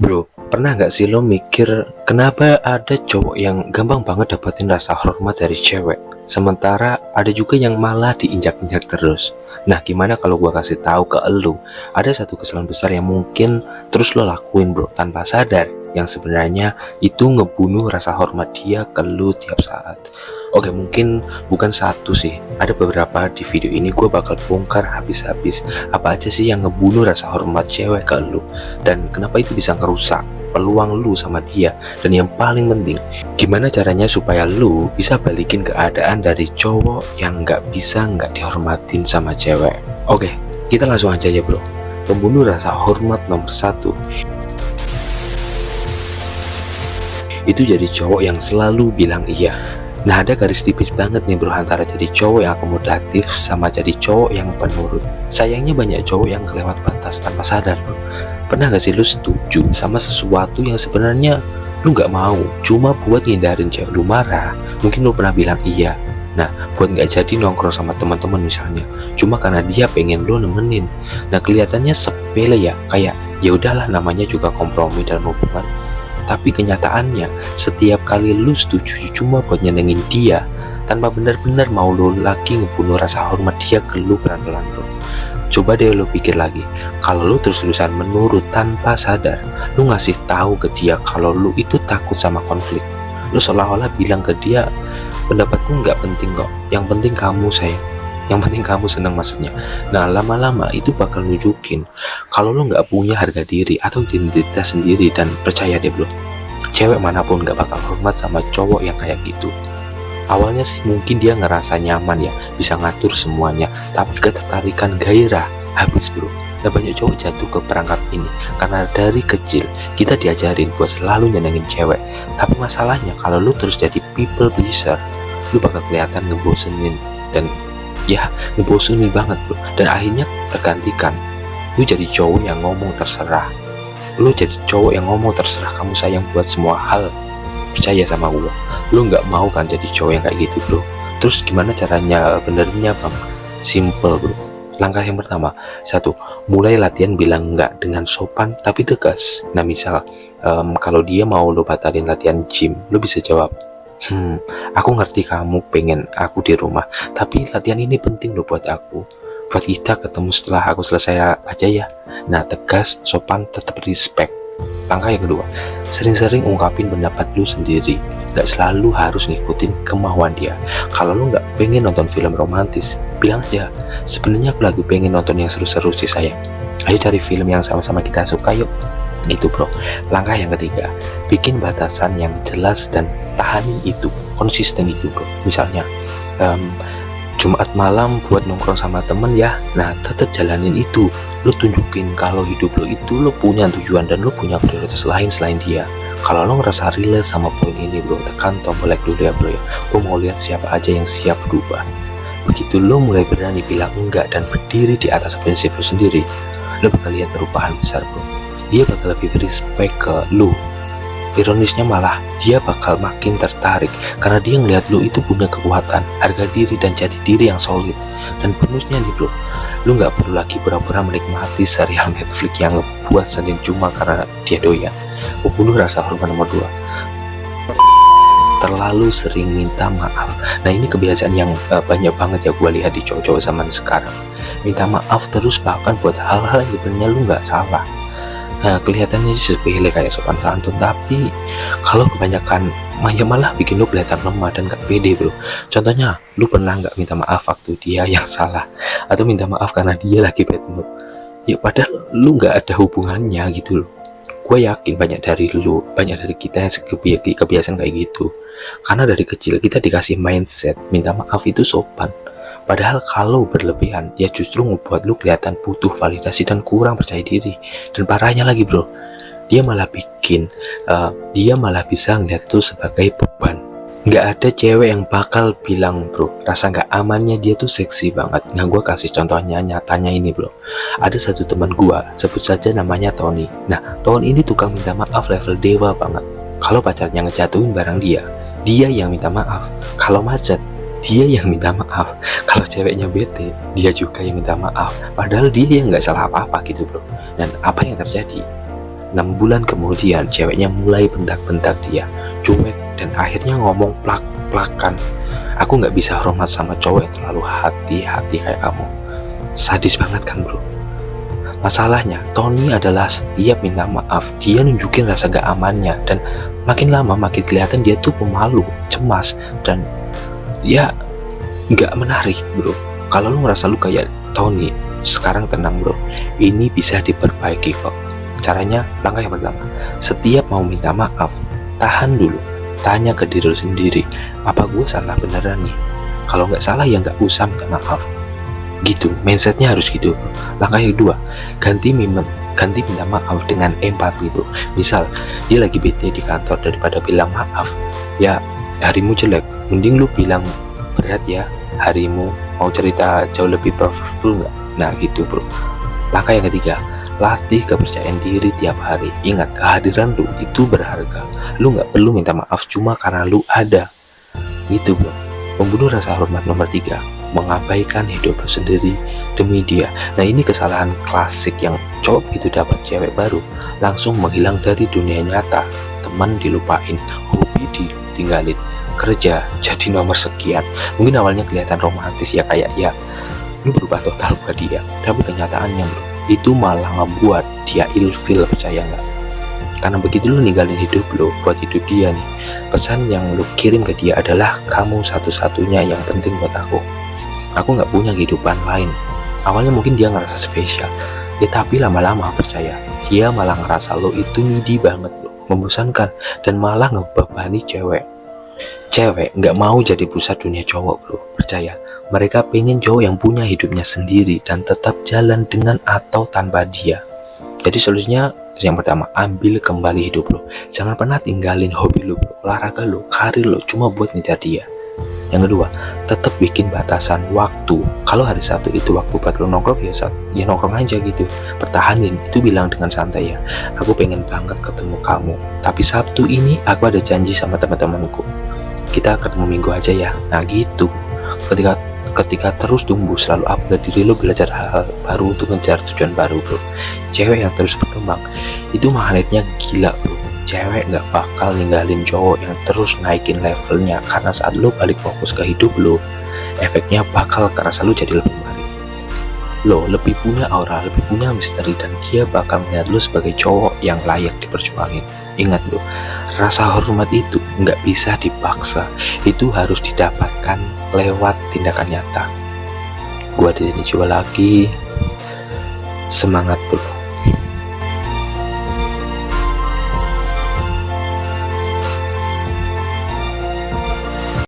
Bro, pernah nggak sih lo mikir kenapa ada cowok yang gampang banget dapetin rasa hormat dari cewek, sementara ada juga yang malah diinjak-injak terus? Nah, gimana kalau gua kasih tahu ke lo, ada satu kesalahan besar yang mungkin terus lo lakuin bro, tanpa sadar, yang sebenarnya itu ngebunuh rasa hormat dia ke lo tiap saat. Oke, mungkin bukan satu sih, ada beberapa. Di video ini gue bakal bongkar habis-habis apa aja sih yang ngebunuh rasa hormat cewek ke lu, dan kenapa itu bisa ngerusak peluang lu sama dia. Dan yang paling penting, gimana caranya supaya lu bisa balikin keadaan dari cowok yang nggak dihormatin sama cewek. Oke, kita langsung aja ya bro. Pembunuh rasa hormat nomor satu itu jadi cowok yang selalu bilang iya. Nah, ada garis tipis banget nih bro antara jadi cowok yang akomodatif sama jadi cowok yang penurut. Sayangnya banyak cowok yang kelewat batas tanpa sadar bro. Pernah gak sih lu setuju sama sesuatu yang sebenarnya lu gak mau, cuma buat ngindarin cewek lu marah? Mungkin lu pernah bilang iya, nah buat gak jadi nongkrong sama teman-teman misalnya, cuma karena dia pengen lu nemenin. Nah, kelihatannya sepele ya, kayak ya udahlah, namanya juga kompromi dalam hubungan. Tapi kenyataannya, setiap kali lu setuju cuma buat nyenengin dia, tanpa benar-benar mau lu lagi ngebunuh rasa hormat dia ke lu pelan-pelan bro. Coba deh lu pikir lagi, kalau lu terus-terusan menurut tanpa sadar, lu ngasih tahu ke dia kalau lu itu takut sama konflik. Lu seolah-olah bilang ke dia, pendapatku nggak penting kok, yang penting kamu sayang, yang penting kamu senang maksudnya. Nah, lama-lama itu bakal nunjukin kalau lo nggak punya harga diri atau identitas sendiri. Dan percaya deh bro, cewek manapun nggak bakal hormat sama cowok yang kayak gitu. Awalnya sih mungkin dia ngerasa nyaman ya, bisa ngatur semuanya, tapi ketertarikan gairah habis bro. Dan banyak cowok jatuh ke perangkap ini karena dari kecil kita diajarin buat selalu nyenengin cewek. Tapi masalahnya kalau lu terus jadi people pleaser, lu bakal kelihatan ngebosenin, dan ya ngebosenin banget bro. Dan akhirnya tergantikan lu jadi cowok yang ngomong terserah. Lu jadi cowok yang ngomong terserah, kamu sayang buat semua hal, percaya sama gua. Lu nggak mau kan jadi cowok yang kayak gitu bro. Terus gimana caranya benernya bang? Simple bro. Langkah yang pertama, satu, mulai latihan bilang enggak dengan sopan tapi tegas. Nah misal kalau dia mau lu batalin latihan gym, lu bisa jawab, aku ngerti kamu pengen aku di rumah, tapi latihan ini penting loh buat aku. Buat kita ketemu setelah aku selesai aja ya. Nah, tegas, sopan, tetap respect. Langkah yang kedua, sering-sering ungkapin pendapat lu sendiri. Gak selalu harus ngikutin kemauan dia. Kalau lu gak pengen nonton film romantis, bilang aja, sebenarnya aku lagi pengen nonton yang seru-seru sih sayang. Ayo cari film yang sama-sama kita suka yuk. Gitu bro. Langkah yang ketiga, bikin batasan yang jelas dan tahanin itu, konsisten itu bro. Misalnya Jumat malam buat nongkrong sama temen ya. Nah, tetap jalanin itu. Lu tunjukin kalau hidup lu itu lu punya tujuan dan lu punya prioritas lain selain dia. Kalau lo ngerasa relate sama poin ini bro, tekan tombol like dulu ya bro ya. Lu mau lihat siapa aja yang siap berubah. Begitu lo mulai berani bilang enggak dan berdiri di atas prinsip lu sendiri, lo bakal lihat perubahan besar bro. Dia bakal lebih respect ke lu. Ironisnya malah dia bakal makin tertarik karena dia ngeliat lu itu punya kekuatan, harga diri dan jati diri yang solid. Dan bonusnya nih bro, lu nggak perlu lagi pura-pura menikmati serial Netflix yang ngebuat Senin cuma karena dia doyan. Membunuh rasa hormat nomor 2, terlalu sering minta maaf. Nah, ini kebiasaan yang banyak banget ya gue lihat di cowok-cowok zaman sekarang. Minta maaf terus, bahkan buat hal-hal yang sebenarnya lu nggak salah. Nah, kelihatannya sepele kayak sopan santun, tapi kalau kebanyakan malah bikin lu kelihatan lemah dan gak pede bro. Contohnya, lu pernah nggak minta maaf waktu dia yang salah, atau minta maaf karena dia lagi bad mood? Ya padahal lu nggak ada hubungannya gitu loh. Gue yakin banyak dari kita yang kebiasaan kayak gitu, karena dari kecil kita dikasih mindset minta maaf itu sopan. Padahal kalau berlebihan, ya justru ngebuat lu kelihatan butuh validasi dan kurang percaya diri. Dan parahnya lagi bro, dia malah bisa ngeliat itu sebagai beban. Nggak ada cewek yang bakal bilang bro, rasa nggak amannya dia tuh seksi banget. Nah, gue kasih contohnya nyatanya ini bro. Ada satu teman gue, sebut saja namanya Tony. Nah, Tony ini tukang minta maaf level dewa banget. Kalau pacarnya ngejatuhin barang dia yang minta maaf. Kalau macet, dia yang minta maaf. Kalau ceweknya bete, dia juga yang minta maaf. Padahal dia yang nggak salah apa-apa gitu bro. Dan apa yang terjadi? 6 bulan kemudian ceweknya mulai bentak-bentak dia, cuek, dan akhirnya ngomong plak-plakan. Aku nggak bisa hormat sama cowok yang terlalu hati-hati kayak kamu. Sadis banget kan bro? Masalahnya, Tony adalah setiap minta maaf, dia nunjukin rasa gak amannya, dan makin lama makin kelihatan dia tuh pemalu, cemas, dan dia gak menarik bro. Kalau lu ngerasa lu kayak Tony, sekarang tenang bro, ini bisa diperbaiki kok. Caranya, langkah yang pertama, setiap mau minta maaf, tahan dulu, tanya ke diri lu sendiri, apa gue salah beneran nih? Kalau nggak salah ya nggak usah minta maaf. Gitu, mindsetnya harus gitu bro. Langkah yang kedua, ganti minta maaf dengan empati bro. Misal dia lagi bete di kantor, daripada bilang maaf ya harimu jelek, mending lu bilang berat ya harimu, mau cerita jauh lebih powerful nggak? Nah gitu bro. Langkah yang ketiga, latih kepercayaan diri tiap hari. Ingat, kehadiran lu itu berharga. Lu nggak perlu minta maaf cuma karena lu ada. Gitu bro. Membunuh rasa hormat nomor 3, mengabaikan hidup lu sendiri demi dia. Nah ini kesalahan klasik yang cowok gitu dapat cewek baru, langsung menghilang dari dunia nyata. Teman dilupain, hobi ditinggalin, kerja jadi nomor sekian. Mungkin awalnya kelihatan romantis ya, kayak ya lu berubah total buat dia, tapi kenyataannya bro, itu malah ngebuat dia ilfil, percaya nggak? Karena begitu lu ninggalin hidup lu buat hidup dia nih, pesan yang lu kirim ke dia adalah kamu satu-satunya yang penting buat aku nggak punya kehidupan lain. Awalnya mungkin dia ngerasa spesial ya, tapi lama-lama percaya dia malah ngerasa lo itu needy banget bro, membosankan, dan malah ngebebani cewek nggak mau jadi pusat dunia cowok bro. Percaya, mereka pengen cowok yang punya hidupnya sendiri dan tetap jalan dengan atau tanpa dia. Jadi solusinya yang pertama, ambil kembali hidup lo. Jangan pernah tinggalin hobi lo bro, olahraga lo, karir lo cuma buat ngejar dia. Yang kedua, tetap bikin batasan waktu. Kalau hari Sabtu itu waktu buat lo nongkrong ya nongkrong aja gitu, pertahanin itu, bilang dengan santai ya, aku pengen banget ketemu kamu, tapi Sabtu ini aku ada janji sama teman-temanku, kita ketemu Minggu aja ya. Nah gitu. Ketika terus tumbuh, selalu upgrade diri lo, belajar hal baru untuk ngejar tujuan baru bro. Cewek yang terus berkembang itu magnetnya gila bro. Cewek nggak bakal ninggalin cowok yang terus naikin levelnya, karena saat lo balik fokus ke hidup lo, efeknya bakal kerasa lo jadi lebih baik. Lo lebih punya aura, lebih punya misteri, dan dia bakal melihat lo sebagai cowok yang layak diperjuangin. Ingat bro, rasa hormat itu nggak bisa dipaksa, itu harus didapatkan lewat tindakan nyata. Gua di sini coba lagi, semangat bro.